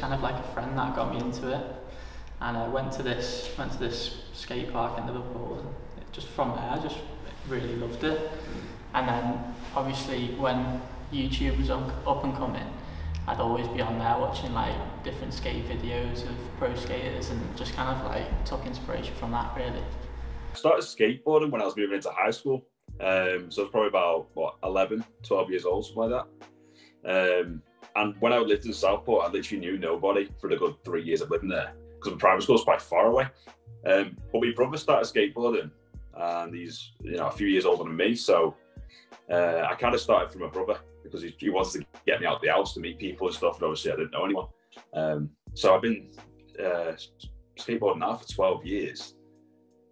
kind of like a friend that got me into it, and I went to this skate park in Liverpool, and just from there I just really loved it. And then obviously when YouTube was up and coming, I'd always be on there watching like different skate videos of pro skaters and just kind of like took inspiration from that really. I started skateboarding when I was moving into high school. So I was probably about, what, 11, 12 years old, something like that. And when I lived in Southport, I literally knew nobody for the good 3 years of living there, because the primary school was quite far away. But my brother started skateboarding, and he's, you know, a few years older than me. So I kind of started from my brother, because he wanted to get me out of the house to meet people and stuff, and obviously I didn't know anyone. So I've been skateboarding now for 12 years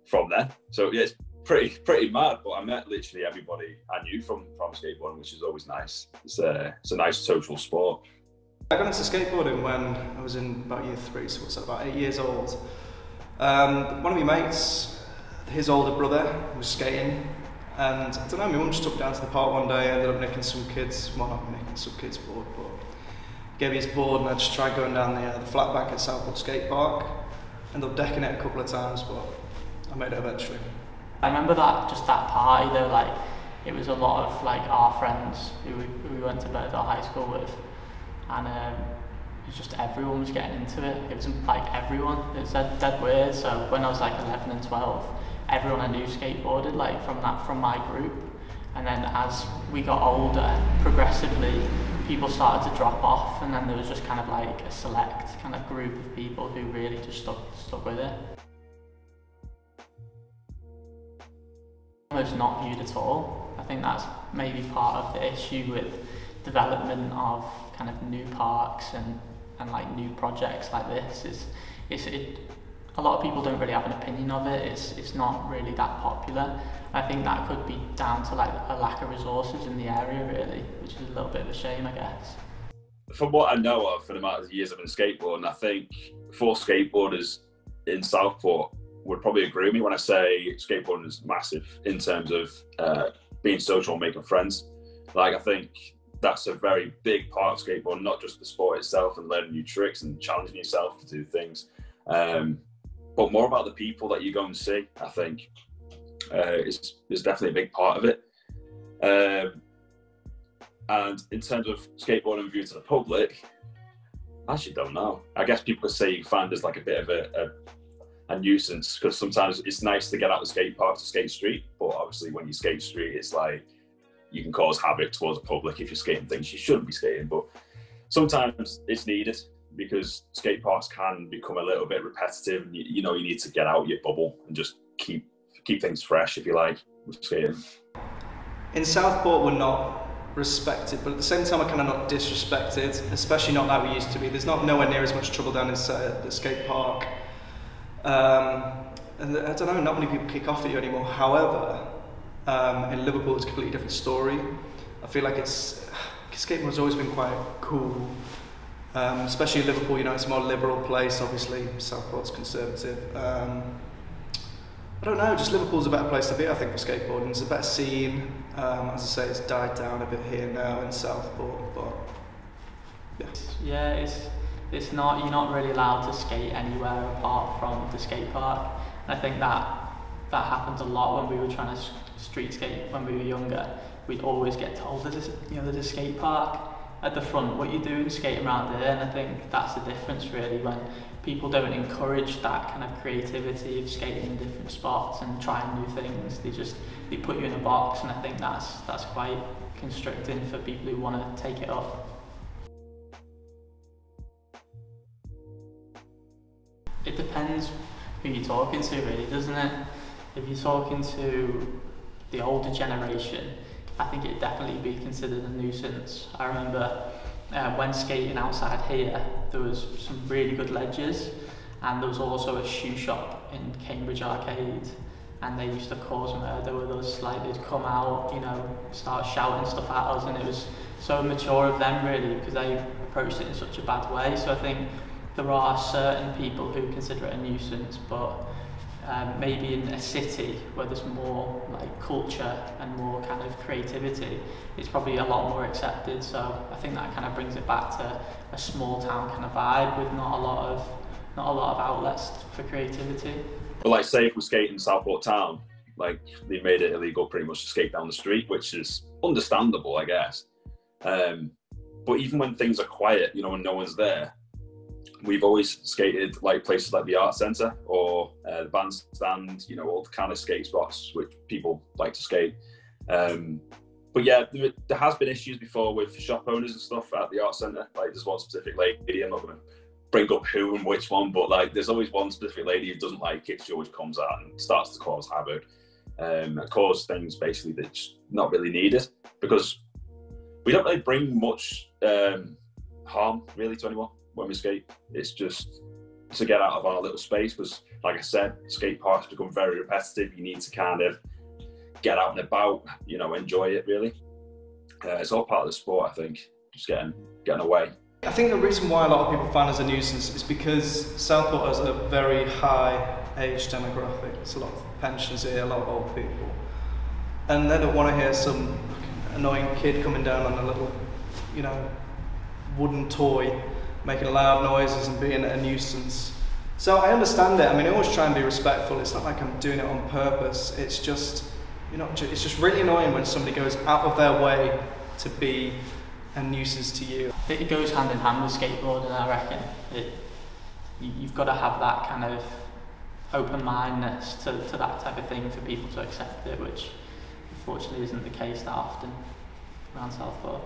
from then. So yeah, it's pretty mad, but I met literally everybody I knew from skateboarding, which is always nice. It's a nice social sport. I got into skateboarding when I was in about year 3, so what's that, about 8 years old. One of my mates, his older brother, was skating, and I don't know, my mum just took me down to the park one day. I ended up nicking some kids, well, not nicking some kids' board, but gave me his board, and I just tried going down the flat back at Southport skate park. Ended up decking it a couple of times, but I made it eventually. I remember that party though, like it was a lot of like our friends who we went to Bootle High School with, and it was just everyone was getting into it. It was like everyone. It was dead weird. So when I was like 11 and 12, everyone I knew skateboarded, like from my group. And then as we got older, progressively people started to drop off, and then there was just kind of like a select kind of group of people who really just stuck with it. Almost not viewed at all. I think that's maybe part of the issue with development of kind of new parks and like new projects like this. A lot of people don't really have an opinion of it. It's not really that popular. I think that could be down to like a lack of resources in the area really, which is a little bit of a shame, I guess. From what I know of, for the amount of years I've been skateboarding, I think for skateboarders in Southport would probably agree with me when I say skateboarding is massive in terms of being social and making friends. Like, I think that's a very big part of skateboarding, not just the sport itself and learning new tricks and challenging yourself to do things, but more about the people that you go and see. I think is definitely a big part of it. And in terms of skateboarding view to the public, I actually don't know. I guess people could say you find there's like a bit of a nuisance, because sometimes it's nice to get out the skate park to skate street, but obviously when you skate street, it's like you can cause havoc towards the public if you're skating things you shouldn't be skating. But sometimes it's needed, because skate parks can become a little bit repetitive, and you know, you need to get out your bubble and just keep things fresh, if you like, with skating. In Southport, we're not respected, but at the same time, we're kind of not disrespected, especially not like we used to be. There's nowhere near as much trouble down in the skate park. And I don't know, not many people kick off at you anymore. However, in Liverpool, it's a completely different story. I feel like skateboarding's always been quite cool, especially in Liverpool. You know, it's a more liberal place. Obviously, Southport's conservative. I don't know, just Liverpool's a better place to be, I think, for skateboarding. It's a better scene. As I say, it's died down a bit here now in Southport, but yeah. Yeah, it's not, you're not really allowed to skate anywhere apart from the skate park. And I think that happened a lot when we were trying to street skate when we were younger. We'd always get told there's a skate park at the front, what you doing skating around there? And I think that's the difference really, when people don't encourage that kind of creativity of skating in different spots and trying new things. They put you in a box, and I think that's quite constricting for people who want to take it up. It depends who you're talking to really, doesn't it? If you're talking to the older generation, I think it'd definitely be considered a nuisance. I remember when skating outside here, there was some really good ledges, and there was also a shoe shop in Cambridge Arcade, and they used to cause murder with us. Like, they'd come out, you know, start shouting stuff at us, and it was so immature of them really, because they approached it in such a bad way. So I think there are certain people who consider it a nuisance, but maybe in a city where there's more like culture and more kind of creativity, it's probably a lot more accepted. So I think that kind of brings it back to a small town kind of vibe with not a lot of outlets for creativity. But like, say if we skate in Southport town, like they made it illegal pretty much to skate down the street, which is understandable, I guess. But even when things are quiet, you know, when no one's there, we've always skated like places like the art centre or the bandstand, you know, all the kind of skate spots which people like to skate. But yeah, there has been issues before with shop owners and stuff at the art centre. Like there's one specific lady, I'm not going to bring up who and which one, but like there's always one specific lady who doesn't like it. She always comes out and starts to cause havoc, cause things basically that's not really needed, because we don't really bring much harm really to anyone when we skate. It's just to get out of our little space, because like I said, skate parks become very repetitive. You need to kind of get out and about, you know, enjoy it really. It's all part of the sport, I think, just getting away. I think the reason why a lot of people find us a nuisance is because Southport has a very high age demographic. There's a lot of pensioners here, a lot of old people, and they don't want to hear some annoying kid coming down on a little, you know, wooden toy making loud noises and being a nuisance. So I understand it. I mean, I always try and be respectful. It's not like I'm doing it on purpose. It's just, you know, it's just really annoying when somebody goes out of their way to be a nuisance to you. It goes hand in hand with skateboarding, I reckon. You've got to have that kind of open-mindedness to that type of thing for people to accept it, which unfortunately isn't the case that often around Southport.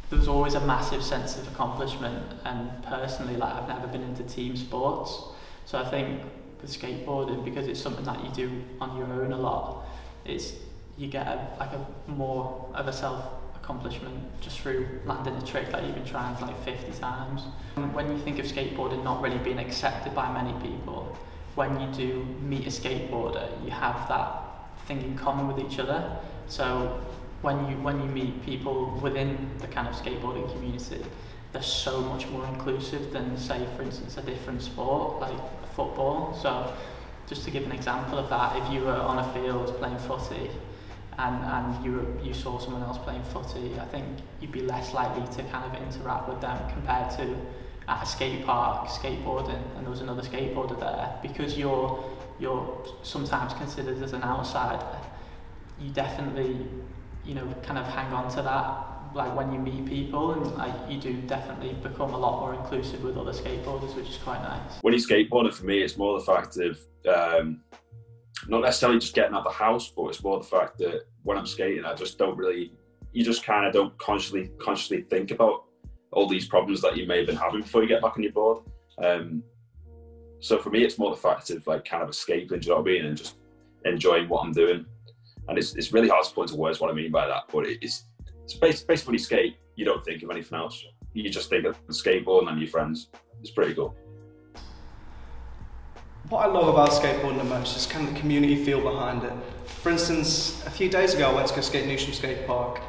There's always a massive sense of accomplishment, and personally, like, I've never been into team sports, so I think with skateboarding, because it's something that you do on your own a lot, you get a more of a self-accomplishment just through landing a trick that you've been trying like 50 times. When you think of skateboarding not really being accepted by many people, when you do meet a skateboarder, you have that thing in common with each other. So when you meet people within the kind of skateboarding community, they're so much more inclusive than, say, for instance, a different sport like football. So just to give an example of that, if you were on a field playing footy and you saw someone else playing footy, I think you'd be less likely to kind of interact with them compared to at a skate park skateboarding and there was another skateboarder there. Because you're sometimes considered as an outsider, you definitely, you know, kind of hang on to that, like when you meet people, and like you do definitely become a lot more inclusive with other skateboarders, which is quite nice. When you skateboarding, for me, it's more the fact of not necessarily just getting out of the house, but it's more the fact that when I'm skating, I just don't really, you just kind of don't consciously think about all these problems that you may have been having before you get back on your board. So for me, it's more the fact of like kind of escaping, do you know what I mean, and just enjoying what I'm doing. And it's really hard to put into words what I mean by that, but it's basically when you skate, you don't think of anything else. You just think of the skateboarding and your friends. It's pretty cool. What I love about skateboarding the most is kind of the community feel behind it. For instance, a few days ago I went to go skate Newsham Skate Park,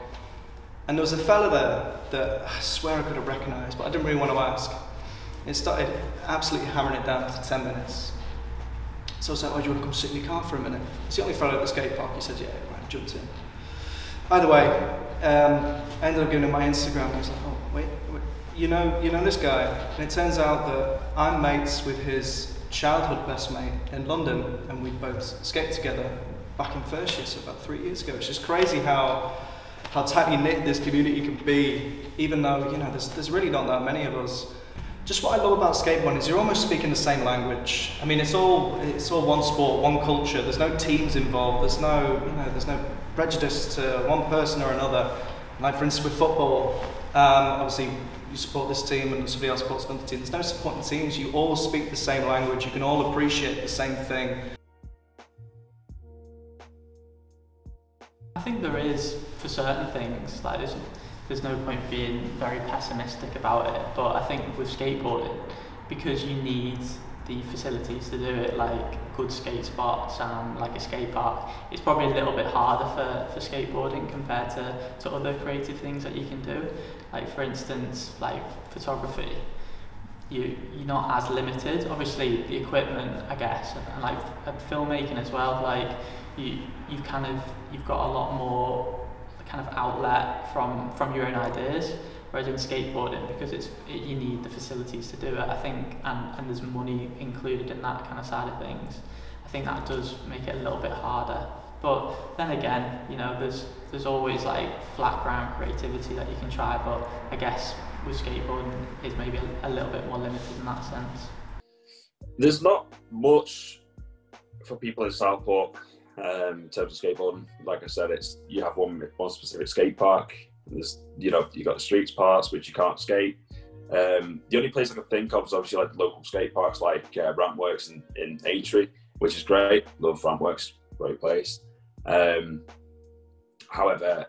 and there was a fella there that I swear I could have recognised, but I didn't really want to ask. It started absolutely hammering it down after 10 minutes. So I was like, oh, do you want to come sit in your car for a minute? It's the only fella at the skate park. He said, yeah, right, jumped in. Either way, I ended up giving him my Instagram. He was like, oh, wait, you know this guy? And it turns out that I'm mates with his childhood best mate in London, and we both skated together back in first year, so about 3 years ago. It's just crazy how tightly knit this community can be, even though, you know, there's really not that many of us. Just what I love about skateboarding is you're almost speaking the same language. I mean, it's all one sport, one culture. There's no teams involved. There's no prejudice to one person or another. Like for instance with football, obviously you support this team and somebody else supports another team. There's no supporting teams. You all speak the same language. You can all appreciate the same thing. I think there is for certain things. Like there's no point being very pessimistic about it, but I think with skateboarding, because you need the facilities to do it, like good skate spots and like a skate park, it's probably a little bit harder for skateboarding compared to other creative things that you can do. Like for instance, like photography, you're not as limited. Obviously the equipment, I guess, and like filmmaking as well, like you've got a lot more kind of outlet from your own ideas, whereas in skateboarding, because you need the facilities to do it, I think, and there's money included in that kind of side of things. I think that does make it a little bit harder. But then again, you know, there's always like flat ground creativity that you can try, but I guess with skateboarding is maybe a little bit more limited in that sense. There's not much for people in Southport in terms of skateboarding. Like I said, you have one specific skate park. There's, you got the streets parts which you can't skate. The only place I can think of is obviously like the local skate parks, like Rampworks in Aintree, which is great. Love Rampworks, great place. However,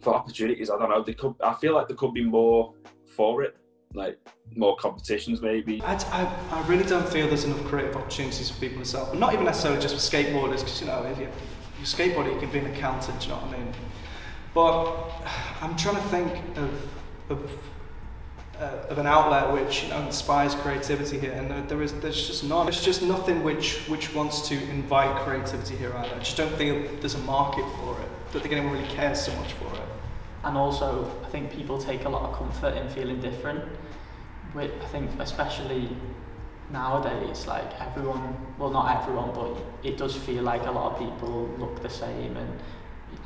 for opportunities, I don't know. I feel like there could be more for it, like more competitions maybe. I really don't feel there's enough creative opportunities for people themselves, but not even necessarily just for skateboarders, because you know, if you're a skateboarder, you can be an accountant. Do you know what I mean? But I'm trying to think of an outlet which, you know, inspires creativity here, and there's just none. There's just nothing which wants to invite creativity here either. I just don't think there's a market for it. I don't think anyone really cares so much for it. And also, I think people take a lot of comfort in feeling different. I think especially nowadays, like everyone, well not everyone, but it does feel like a lot of people look the same and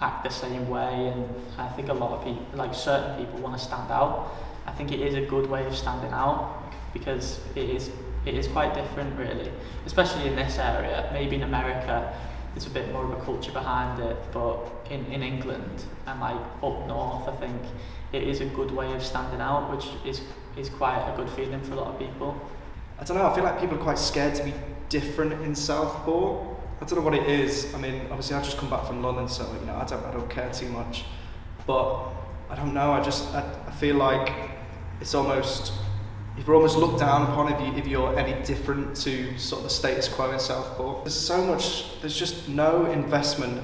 act the same way, and I think a lot of people, like certain people, want to stand out. I think it is a good way of standing out, because it is quite different really, especially in this area. Maybe in America there's a bit more of a culture behind it, but in England and like up north, I think it is a good way of standing out, which is quite a good feeling for a lot of people. I don't know, I feel like people are quite scared to be different in Southport. I don't know what it is. I mean, obviously I've just come back from London, so you know, I don't care too much. But I don't know, I feel like it's almost, you're almost looked down upon if you're any different to sort of the status quo in Southport. There's just no investment.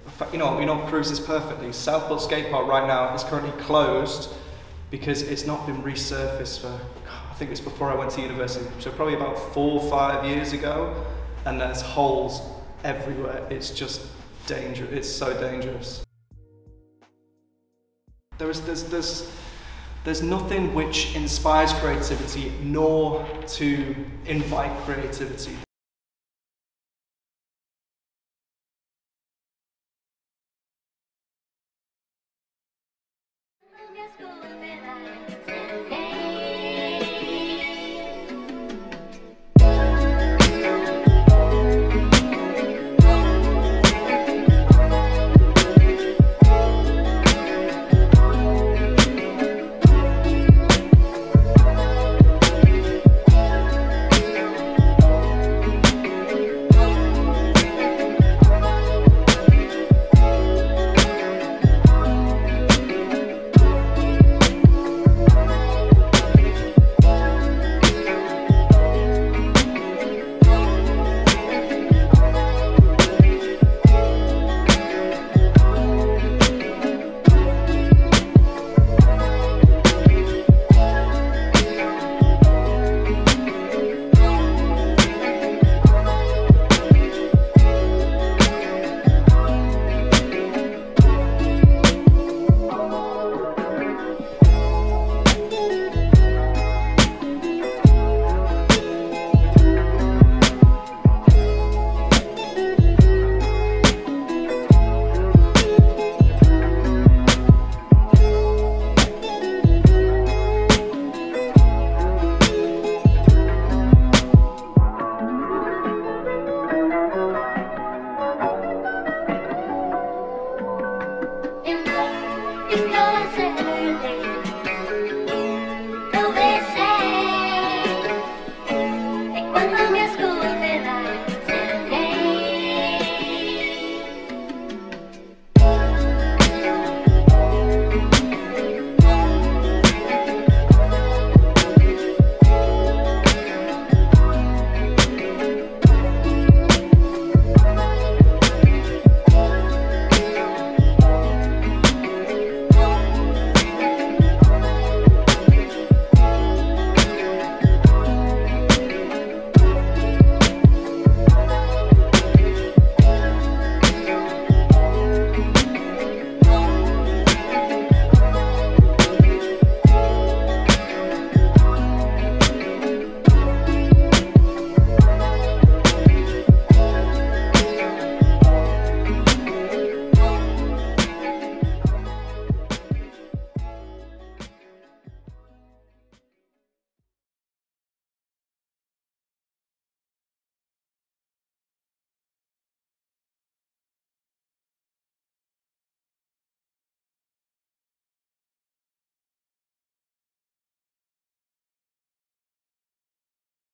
In fact, you know, proves this perfectly. Southport Skate Park right now is currently closed because it's not been resurfaced for, I think it's before I went to university, so probably about 4 or 5 years ago, and there's holes everywhere. It's just dangerous, it's so dangerous. There's nothing which inspires creativity nor to invite creativity.